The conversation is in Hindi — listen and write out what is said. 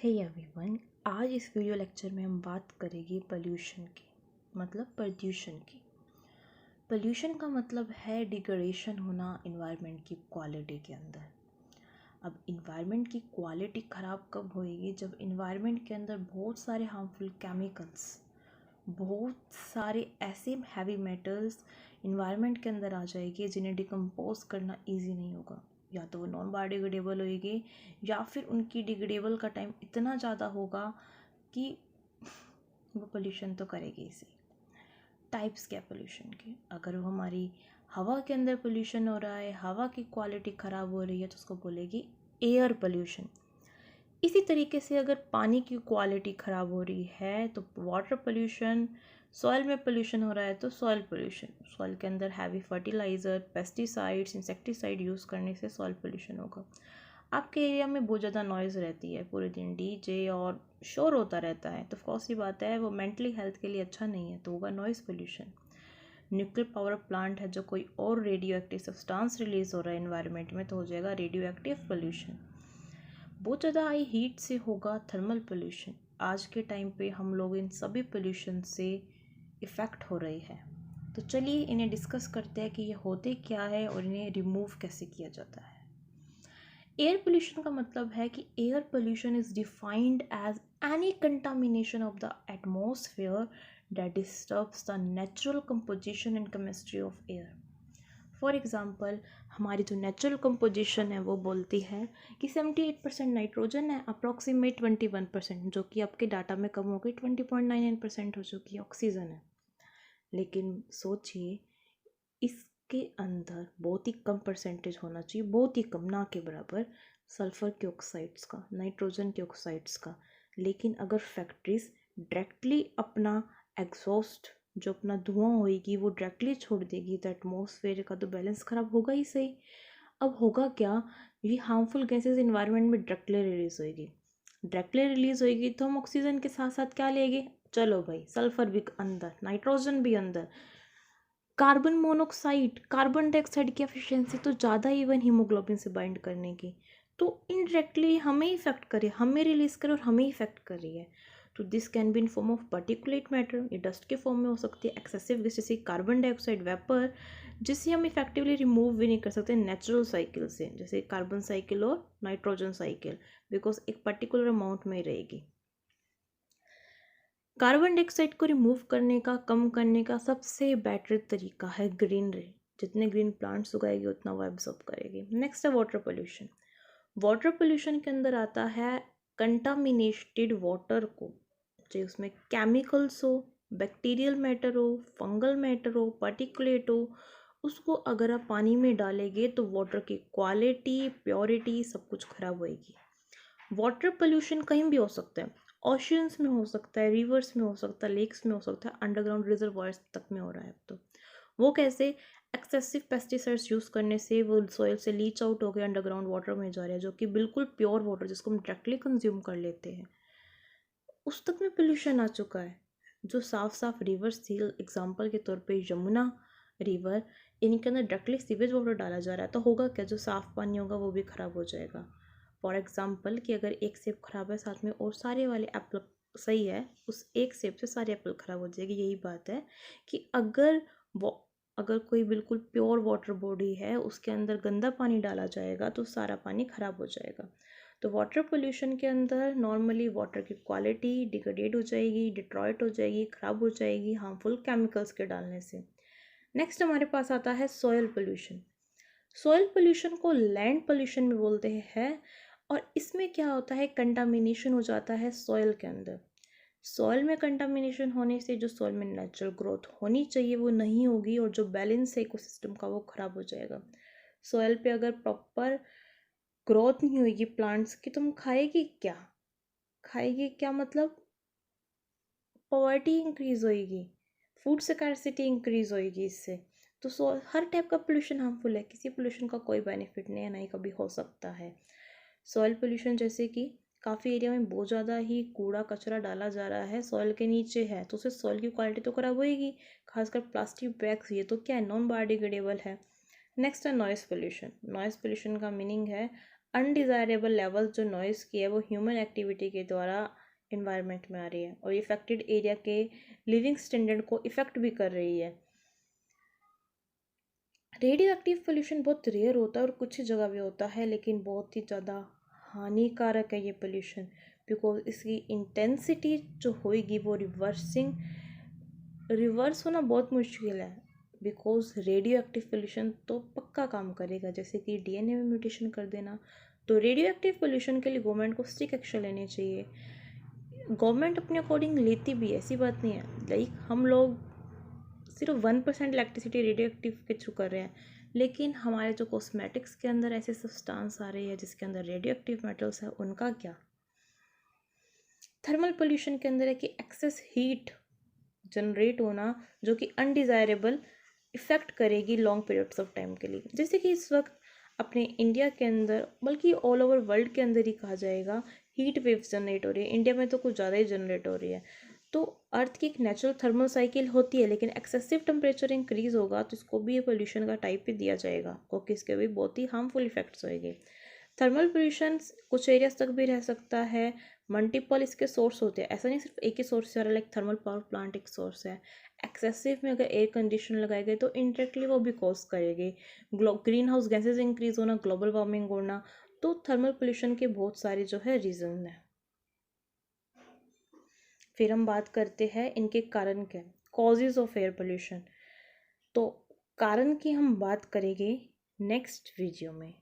हे एवरीवन, आज इस वीडियो लेक्चर में हम बात करेंगे पोल्यूशन की, मतलब प्रदूषण की। पोल्यूशन का मतलब है डिग्रेडेशन होना इन्वायरमेंट की क्वालिटी के अंदर। अब इन्वायरमेंट की क्वालिटी ख़राब कब होएगी? जब इन्वायरमेंट के अंदर बहुत सारे हार्मफुल केमिकल्स, बहुत सारे ऐसे हैवी मेटल्स इन्वायरमेंट के अंदर आ जाएगी जिन्हें डिकम्पोज करना ईजी नहीं होगा। या तो वो नॉन बायोडिग्रेडेबल होएगी या फिर उनकी डिग्रेडेबल का टाइम इतना ज़्यादा होगा कि वो पोल्यूशन तो करेगी इसे। टाइप्स क्या पोल्यूशन के? अगर वो हमारी हवा के अंदर पोल्यूशन हो रहा है, हवा की क्वालिटी ख़राब हो रही है, तो उसको बोलेगी एयर पोल्यूशन। इसी तरीके से अगर पानी की क्वालिटी ख़राब हो रही है तो वाटर पोल्यूशन। सॉइल में पोल्यूशन हो रहा है तो सॉइल पोल्यूशन। सॉइल के अंदर heavy fertiliser, pesticides, insecticide use करने से सॉइल पोल्यूशन होगा। आपके एरिया में बहुत ज़्यादा नॉइज़ रहती है, पूरे दिन डीजे और शोर होता रहता है, तो ऑफ सी बात है वो मेंटली हेल्थ के लिए अच्छा नहीं है, तो होगा noise pollution. Nuclear power plant है जो कोई और रेडियो एक्टिव सब्सटेंस रिलीज़ हो रहा है इन्वायरमेंट में, तो हो जाएगा रेडियो एक्टिव पोल्यूशन। बहुत ज़्यादा हाई हीट से होगा थर्मल पोल्यूशन। आज के टाइम पे हम लोग इन सभी पोल्यूशन से इफ़ेक्ट हो रहे हैं, तो चलिए इन्हें डिस्कस करते हैं कि ये होते क्या है और इन्हें रिमूव कैसे किया जाता है। एयर पोल्यूशन का मतलब है कि air pollution is defined as any contamination of the atmosphere that disturbs the natural composition and chemistry of air. For example, हमारी जो नेचुरल कंपोजिशन है वो बोलती है कि 78% नाइट्रोजन है, अप्रॉक्सीमेट 21%, जो कि आपके डाटा में कम हो गई, 20.99% हो चुकी है ऑक्सीजन है। लेकिन सोचिए, इसके अंदर बहुत ही कम परसेंटेज होना चाहिए, बहुत ही कम, ना के बराबर, सल्फ़र के ऑक्साइड्स का, नाइट्रोजन के ऑक्साइड्स का। लेकिन अगर फैक्ट्रीज डायरेक्टली अपना एग्जॉस्ट, जो अपना धुआं होएगी, वो डायरेक्टली छोड़ देगी, तो एटमॉस्फेयर का तो बैलेंस ख़राब होगा ही सही। अब होगा क्या? ये हार्मफुल गैसेज इन्वायरमेंट में डायरेक्टली रिलीज होएगी। डायरेक्टली रिलीज होएगी तो हम ऑक्सीजन के साथ साथ क्या लेंगे? चलो भाई, सल्फर भी अंदर, नाइट्रोजन भी अंदर, कार्बन मोनोक्साइड, कार्बन डाइऑक्साइड की एफिशिएंसी तो ज़्यादा इवन हीमोग्लोबिन से बाइंड करने की, तो इनडायरेक्टली हमें इफेक्ट करे, हमें रिलीज करे और हमें इफेक्ट कर रही है। तो this can be in form of particulate matter, ये डस्ट के फॉर्म में हो सकती है, एक्सेसिव गैस जैसे कार्बन डाइऑक्साइड वेपर, जिसे हम इफेक्टिवली रिमूव भी नहीं कर सकते नेचुरल साइकिल से, जैसे कार्बन साइकिल और नाइट्रोजन साइकिल, बिकॉज एक पर्टिकुलर अमाउंट में रहेगी। कार्बन डाइऑक्साइड को रिमूव करने का, कम करने का सबसे बेटर तरीका है ग्रीनरी। जितने ग्रीन प्लांट्स उगाएगी उतना वो एब्जॉर्ब करेगी। नेक्स्ट है वाटर पोल्यूशन। वाटर पोल्यूशन के अंदर आता है कंटामिनेटेड वाटर को, चाहे उसमें केमिकल्स हो, बैक्टीरियल मैटर हो, फंगल मैटर हो, पार्टिकुलेट हो, उसको अगर आप पानी में डालेंगे तो वाटर की क्वालिटी, प्योरिटी सब कुछ खराब होएगी। वाटर पोल्यूशन कहीं भी हो सकता है, ओशियंस में हो सकता है, रिवर्स में हो सकता है, लेक्स में हो सकता है, अंडरग्राउंड रिजर्वायर्स तक में हो रहा है अब तो। वो कैसे? एक्सेसिव पेस्टिसाइड्स यूज़ करने से वो सॉइल से लीच आउट हो गए, अंडरग्राउंड वाटर में जा रहा है, जो कि बिल्कुल प्योर वाटर जिसको हम डायरेक्टली कंज्यूम कर लेते हैं, उस तक में पोल्यूशन आ चुका है। जो साफ साफ रिवर्स थी, एग्जाम्पल के तौर पे यमुना रिवर, इनके अंदर डायरेक्टली सीवेज वाटर डाला जा रहा है, तो होगा क्या? जो साफ़ पानी होगा वो भी ख़राब हो जाएगा। फॉर एग्ज़ाम्पल कि अगर एक सेब ख़राब है, साथ में और सारे वाले एप्पल सही है, उस एक सेब से सारे एप्पल ख़राब हो जाएगी। यही बात है कि अगर कोई बिल्कुल प्योर वाटर बॉडी है, उसके अंदर गंदा पानी डाला जाएगा तो सारा पानी ख़राब हो जाएगा। तो वाटर पोल्यूशन के अंदर नॉर्मली वाटर की क्वालिटी डिग्रेडेड हो जाएगी, डिट्रॉयट हो जाएगी, ख़राब हो जाएगी हार्मफुल केमिकल्स के डालने से। नेक्स्ट हमारे पास आता है सॉयल पोल्यूशन। सॉयल पोल्यूशन को लैंड पोल्यूशन भी बोलते हैं, और इसमें क्या होता है? कंटामिनेशन हो जाता है सॉयल के अंदर। सॉयल में कंटामिनेशन होने से जो सॉयल में नेचुरल ग्रोथ होनी चाहिए वो नहीं होगी, और जो बैलेंस है इकोसिस्टम का वो ख़राब हो जाएगा। सॉयल पे अगर प्रॉपर ग्रोथ नहीं होगी प्लांट्स की, तो हम खाएगी क्या? खाएगी क्या मतलब पॉवर्टी इंक्रीज होएगी, फूड स्कैर्सिटी इंक्रीज होएगी इससे। तो हर टाइप का पोल्यूशन हार्मफुल है, किसी पोल्यूशन का कोई बेनिफिट नहीं है, ना ही कभी हो सकता है। सॉइल पोल्यूशन, जैसे कि काफ़ी एरिया में बहुत ज़्यादा ही कूड़ा कचरा डाला जा रहा है, सॉइल के नीचे है, तो उससे सॉइल की क्वालिटी तो ख़राब होएगी। खासकर प्लास्टिक बैग्स, ये तो क्या है, नॉन बायोडिग्रेडेबल है। नेक्स्ट है नॉइज़ पोल्यूशन। नॉइज़ पोल्यूशन का मीनिंग है अनडिज़ायरेबल लेवल जो नॉइज़ की है वो ह्यूमन एक्टिविटी के द्वारा इन्वायरमेंट में आ रही है और इफेक्टेड एरिया के लिविंग स्टैंडर्ड को इफ़ेक्ट भी कर रही है। रेडियो एक्टिव पोल्यूशन बहुत रेयर होता है और कुछ ही जगह पे होता है, लेकिन बहुत ही ज़्यादा हानिकारक है ये पोल्यूशन, बिकॉज इसकी इंटेंसिटी जो होएगी वो रिवर्स होना बहुत मुश्किल है। बिकॉज रेडियो एक्टिव पोल्यूशन तो पक्का काम करेगा, जैसे कि डीएनए में म्यूटेशन कर देना। तो रेडियो एक्टिव पोल्यूशन के लिए गवर्नमेंट को स्ट्रिक्ट एक्शन लेने चाहिए। गवर्नमेंट अपने अकॉर्डिंग लेती भी है, ऐसी बात नहीं है। लाइक हम लोग सिर्फ 1% इलेक्ट्रिसिटी रेडियो एक्टिव के थ्रू कर रहे हैं, लेकिन हमारे जो कॉस्मेटिक्स के अंदर ऐसे सब्सटेंस आ रही है जिसके अंदर रेडियो एक्टिव मेटल्स है, उनका क्या। थर्मल पोल्यूशन के अंदर है कि एक्सेस हीट जनरेट होना जो कि अनडिज़ायरेबल इफ़ेक्ट करेगी लॉन्ग पीरियड्स ऑफ टाइम के लिए। जैसे कि इस वक्त अपने इंडिया के अंदर, बल्कि ऑल ओवर वर्ल्ड के अंदर ही कहा जाएगा, हीट वेव्स जनरेट हो रही है। इंडिया में तो कुछ ज़्यादा ही जनरेट हो रही है। तो अर्थ की एक नेचुरल थर्मल साइकिल होती है, लेकिन एक्सेसिव टेम्परेचर इंक्रीज होगा तो इसको भी ये पोल्यूशन का टाइप भी दिया जाएगा, क्योंकि इसके भी बहुत ही हार्मफुल इफेक्ट्स होएंगे। थर्मल पोल्यूशन कुछ एरियाज तक भी रह सकता है। मल्टीपल इसके सोर्स होते हैं, ऐसा नहीं सिर्फ एक ही सोर्स है। लाइक थर्मल पावर प्लांट एक सोर्स है। एक्सेसिव में अगर एयर कंडीशन लगाए गए तो इनडायरेक्टली वो भी कॉज करेगी ग्रीन हाउस गैसेज इंक्रीज होना, ग्लोबल वार्मिंग होना। तो थर्मल पोल्यूशन के बहुत सारे जो है रीजन है। फिर हम बात करते हैं इनके कारण क्या, कॉजेज ऑफ एयर पोल्यूशन। तो कारण की हम बात करेंगे नेक्स्ट वीडियो में।